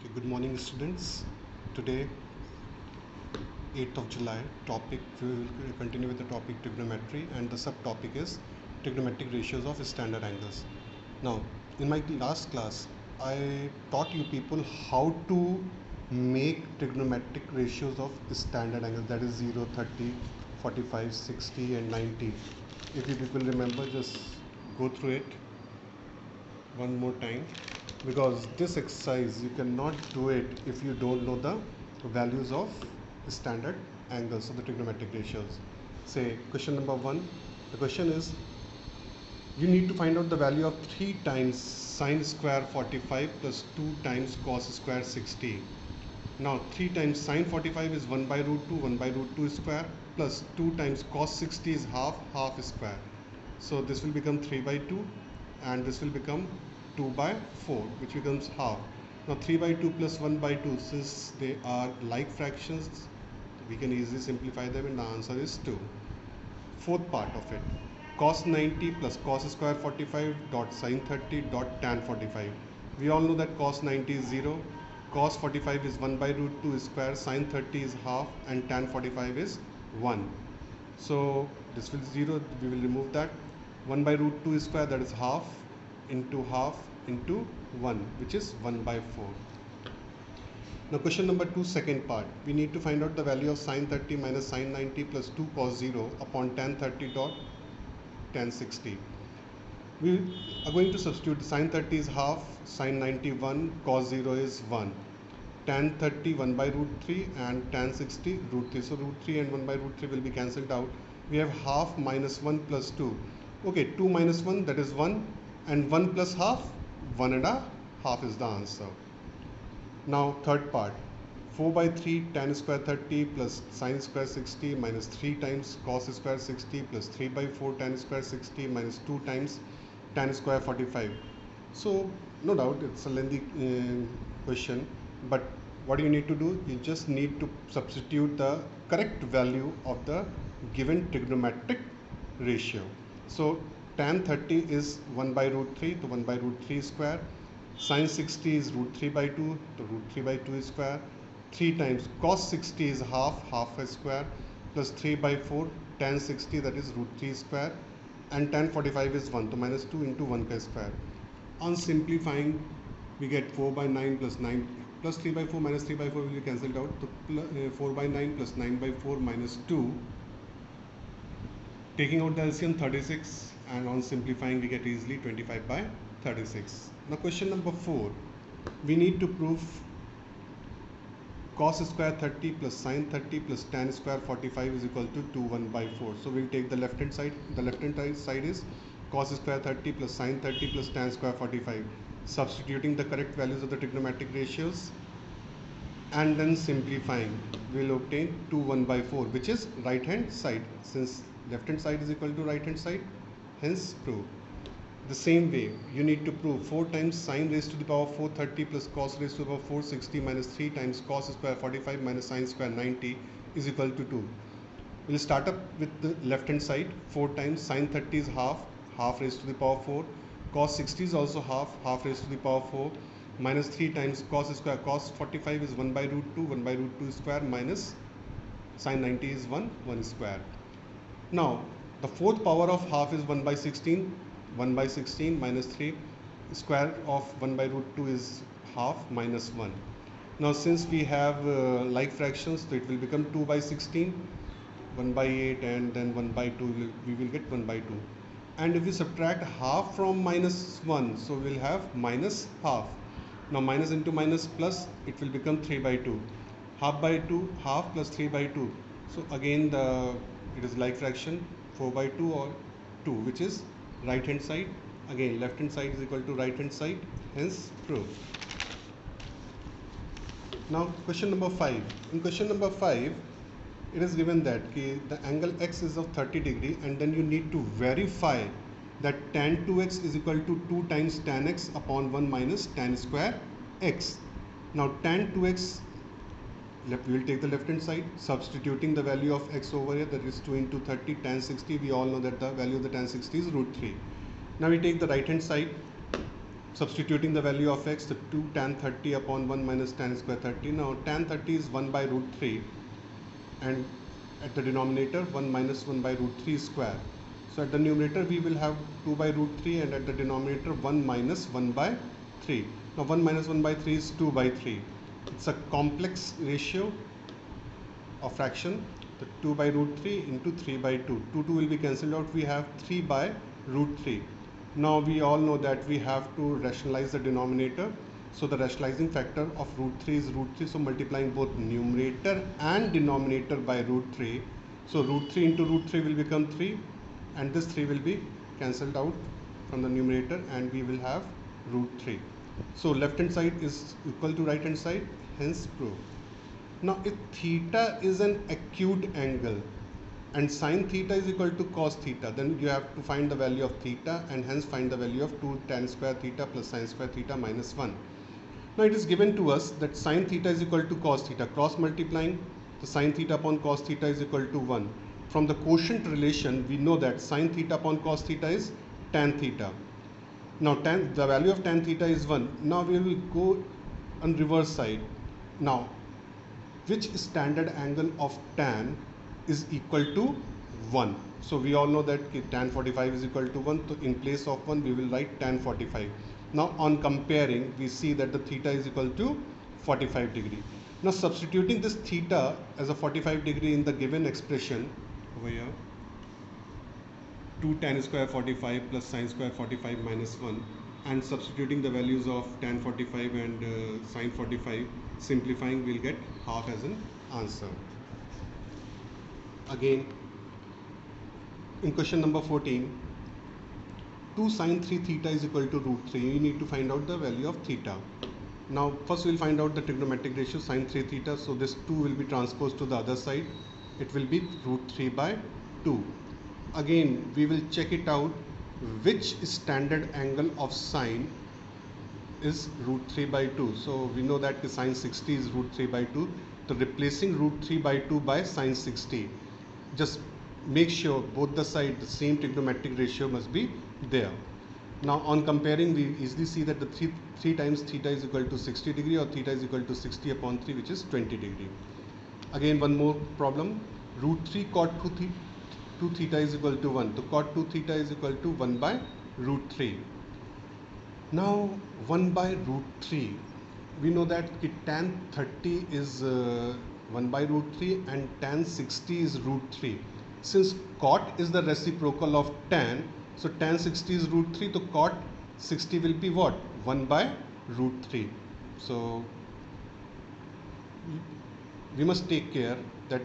Okay, good morning, students. Today, 8th of July, topic we will continue with the topic trigonometry, and the subtopic is trigonometric ratios of standard angles. Now, in my last class, I taught you people how to make trigonometric ratios of standard angles, that is 0, 30, 45, 60, and 90. If you people remember, just go through it one more time, because this exercise you cannot do it if you don't know the values of standard angles of the trigonometric ratios. Say question number 1, the question is you need to find out the value of 3 times sine square 45 plus 2 times cos square 60. Now 3 times sine 45 is 1 by root 2, 1 by root 2 square, plus 2 times cos 60 is half square. So this will become 3 by 2, and this will become 2 by 4, which becomes half. Now 3 by 2 plus 1 by 2, since they are like fractions, we can easily simplify them, and the answer is 2. Fourth part of it, cos 90 plus cos square 45 dot sine 30 dot tan 45. We all know that cos 90 is 0, cos 45 is 1 by root 2 square, sine 30 is half, and tan 45 is 1. So this will 0, we will remove that. 1 by root 2 square, that is half into 1, which is 1 by 4. Now question number 2, second part. We need to find out the value of sine 30 minus sine 90 plus 2 cos 0 upon tan 30 dot tan 60. We are going to substitute. Sine 30 is half, sine 91, cos 0 is 1. Tan 30 1 by root 3 and tan 60 root 3. So root 3 and 1 by root 3 will be cancelled out. We have half minus 1 plus 2. Okay, 2 minus 1, that is 1, and 1 plus half, 1 and a half is the answer. Now third part, 4 by 3 tan square 30 plus sine square 60 minus 3 times cos square 60 plus 3 by 4 tan square 60 minus 2 times tan square 45. So no doubt it's a lengthy question, but what you need to do, you just need to substitute the correct value of the given trigonometric ratio. So tan 30 is 1 by root 3, so 1 by root 3 square. Sine 60 is root 3 by 2, so root 3 by 2 square. 3 times cos 60 is half a square, plus 3 by 4 tan 60, that is root 3 square, and tan 45 is 1, so minus 2 into 1 ka square. On simplifying, we get 4 by 9 plus 9 plus 3 by 4 minus 3 by 4 will be cancelled out. So 4 by 9 plus 9 by 4 minus 2. Taking out the LCM, 36, and on simplifying we get easily 25 by 36. Now question number 4, we need to prove cos square 30 plus sine 30 plus tan square 45 is equal to 2 1 by 4. So we'll take the left hand side. The left hand side is cos square 30 plus sine 30 plus tan square 45. Substituting the correct values of the trigonometric ratios and then simplifying, we will obtain 2 1 by 4, which is right hand side, since left hand side is equal to right hand side, hence prove. The same way, you need to prove 4 times sine raised to the power 430 plus cos raised to the power 460 minus 3 times cos square 45 minus sine square 90 is equal to 2. We'll start up with the left hand side. 4 times sine 30 is half raised to the power 4. Cos 60 is also half raised to the power 4. Minus 3 times cos square. Cos 45 is 1 by root 2, 1 by root 2 square, minus sine 90 is 1 square. Now, the fourth power of half is 1 by 16. 1 by 16 minus 3 square of 1 by root 2 is half minus 1. Now since we have like fractions, so it will become 2 by 16, 1 by 8, and then 1 by 2, we will get 1 by 2. And if we subtract half from minus 1, so we'll have minus half. Now minus into minus plus, it will become 3 by 2. Half by 2, half plus 3 by 2. So again it is like fraction, 4 by 2 or 2, which is right hand side. Again left hand side is equal to right hand side, hence proof. Now question number 5. In question number 5, it is given that the angle x is of 30 degree, and then you need to verify that tan 2x is equal to 2 times tan x upon 1 minus tan square x. Now tan 2x, we will take the left hand side, substituting the value of x over here, that is 2 into 30 tan 60. We all know that the value of the tan 60 is root 3. Now we take the right hand side. Substituting the value of x, the 2 tan 30 upon 1 minus tan square 30. Now tan 30 is 1 by root 3, and at the denominator 1 minus 1 by root 3 square. So at the numerator we will have 2 by root 3, and at the denominator 1 minus 1 by 3. Now 1 minus 1 by 3 is 2 by 3. It's a complex ratio of fraction. The 2 by root 3 into 3 by 2. 2 will be cancelled out. We have 3 by root 3. Now we all know that we have to rationalize the denominator. So the rationalizing factor of root 3 is root 3. So multiplying both numerator and denominator by root 3. So root 3 into root 3 will become 3. And this 3 will be cancelled out from the numerator, and we will have root 3. So left hand side is equal to right hand side, hence proved. Now if theta is an acute angle and sine theta is equal to cos theta, then you have to find the value of theta, and hence find the value of 2 tan square theta plus sine square theta minus 1. Now it is given to us that sine theta is equal to cos theta. Cross multiplying the sine theta upon cos theta is equal to 1. From the quotient relation, we know that sine theta upon cos theta is tan theta. Now the value of tan theta is 1. Now we will go on reverse side. Now which standard angle of tan is equal to 1? So we all know that tan 45 is equal to 1. So in place of 1 we will write tan 45. Now on comparing, we see that the theta is equal to 45 degree. Now substituting this theta as a 45 degree in the given expression over here, 2 tan square 45 plus sine square 45 minus 1, and substituting the values of tan 45 and sine 45, simplifying, we'll get half as an answer. Again, in question number 14, 2 sine 3 theta is equal to root 3. You need to find out the value of theta. Now first we'll find out the trigonometric ratio sine 3 theta. So this 2 will be transposed to the other side. It will be root 3 by 2. Again, we will check it out which standard angle of sine is root 3 by 2. So we know that the sine 60 is root 3 by 2. So replacing root 3 by 2 by sine 60. Just make sure both the sides the same trigonometric ratio must be there. Now on comparing, we easily see that the 3 times theta is equal to 60 degree, or theta is equal to 60 upon 3, which is 20 degree. Again, one more problem. Root 3 cot 2 theta is equal to 1. So cot 2 theta is equal to 1 by root 3. Now 1 by root 3. We know that tan 30 is 1 by root 3 and tan 60 is root 3. Since cot is the reciprocal of tan, so tan 60 is root 3, so cot 60 will be what? 1 by root 3. So we must take care that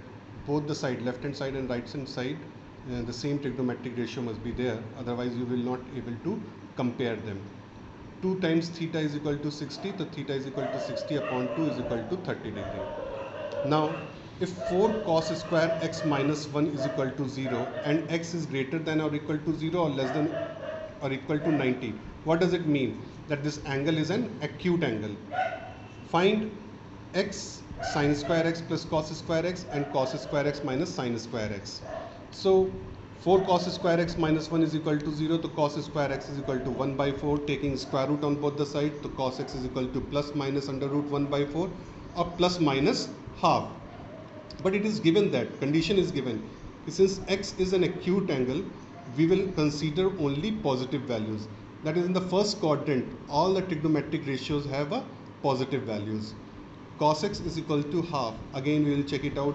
both the side, left hand side and right hand side, the same trigonometric ratio must be there. Otherwise you will not able to compare them. 2 times theta is equal to 60, so theta is equal to 60 upon 2 is equal to 30 degree. Now if 4 cos square x minus 1 is equal to 0 and x is greater than or equal to 0 or less than or equal to 90, what does it mean? That this angle is an acute angle. Find x sin square x plus cos square x and cos square x minus sin square x. So 4 cos square x minus 1 is equal to 0, so cos square x is equal to 1 by 4, taking square root on both the sides, so cos x is equal to plus minus under root 1 by 4 or plus minus half. But it is given that, condition is given, since x is an acute angle, we will consider only positive values. That is, in the first quadrant, all the trigonometric ratios have a positive values. Cos x is equal to half. Again, we will check it out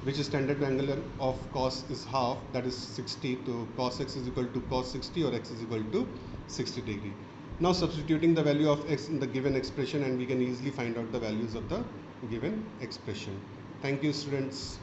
which standard angle of cos is half, that is 60. So cos x is equal to cos 60 or x is equal to 60 degree. Now substituting the value of x in the given expression, and we can easily find out the values of the given expression. Thank you, students.